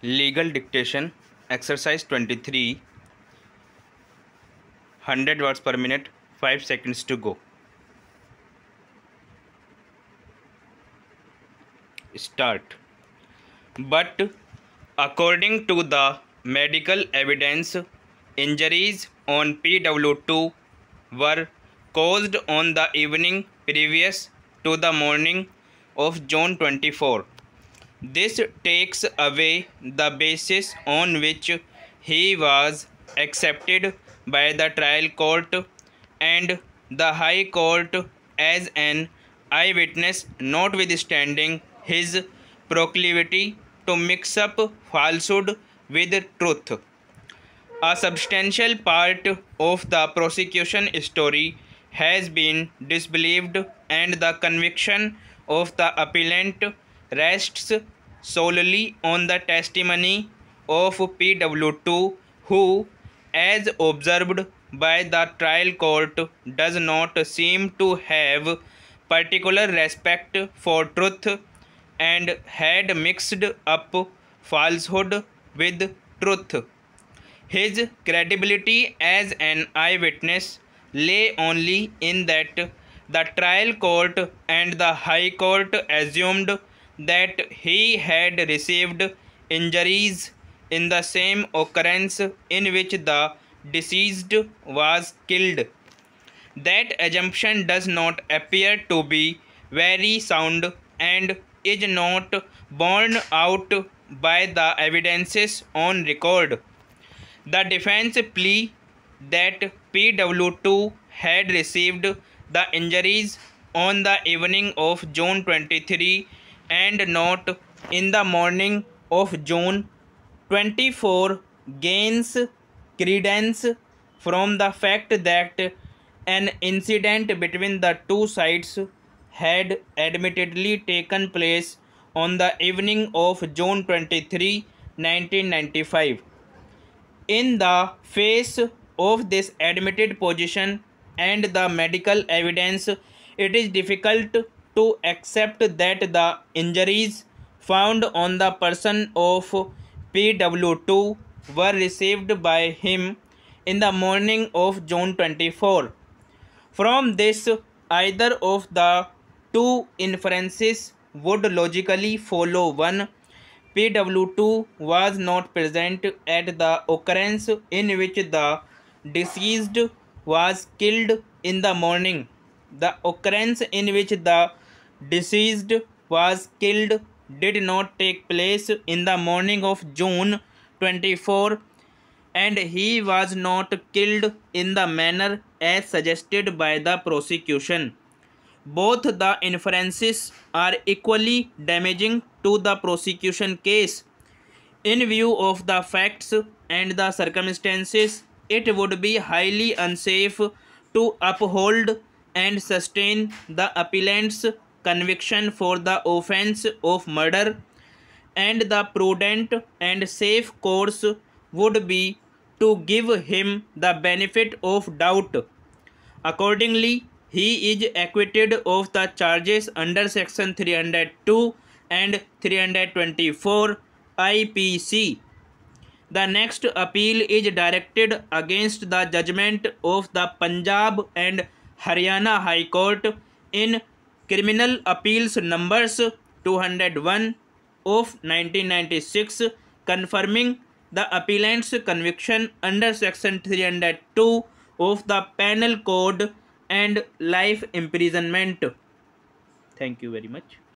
Legal dictation, exercise 23, 100 words per minute, 5 seconds to go. Start. But according to the medical evidence, injuries on PW2 were caused on the evening previous to the morning of June 24. This takes away the basis on which he was accepted by the trial court and the High Court as an eyewitness, notwithstanding his proclivity to mix up falsehood with truth. A substantial part of the prosecution story has been disbelieved, and the conviction of the appellant rests solely on the testimony of PW2, who, as observed by the trial court, does not seem to have particular respect for truth and had mixed up falsehood with truth. His credibility as an eyewitness lay only in that the trial court and the High Court assumed that he had received injuries in the same occurrence in which the deceased was killed. That assumption does not appear to be very sound and is not borne out by the evidences on record. The defense plea that PW2 had received the injuries on the evening of June 23 and not in the morning of June 24 gains credence from the fact that an incident between the two sides had admittedly taken place on the evening of June 23, 1995. In the face of this admitted position and the medical evidence, it is difficult to accept that the injuries found on the person of PW2 were received by him in the morning of June 24. From this, either of the two inferences would logically follow. 1. PW2 was not present at the occurrence in which the deceased was killed in the morning. The occurrence in which the deceased was killed did not take place in the morning of June 24, and he was not killed in the manner as suggested by the prosecution. Both the inferences are equally damaging to the prosecution case. In view of the facts and the circumstances, it would be highly unsafe to uphold and sustain the appellant's conviction for the offense of murder, and the prudent and safe course would be to give him the benefit of doubt. Accordingly, he is acquitted of the charges under Section 302 and 324 IPC. The next appeal is directed against the judgment of the Punjab and Haryana High Court in Criminal Appeals numbers 201 of 1996, confirming the appellant's conviction under Section 302 of the Penal Code and life imprisonment. Thank you very much.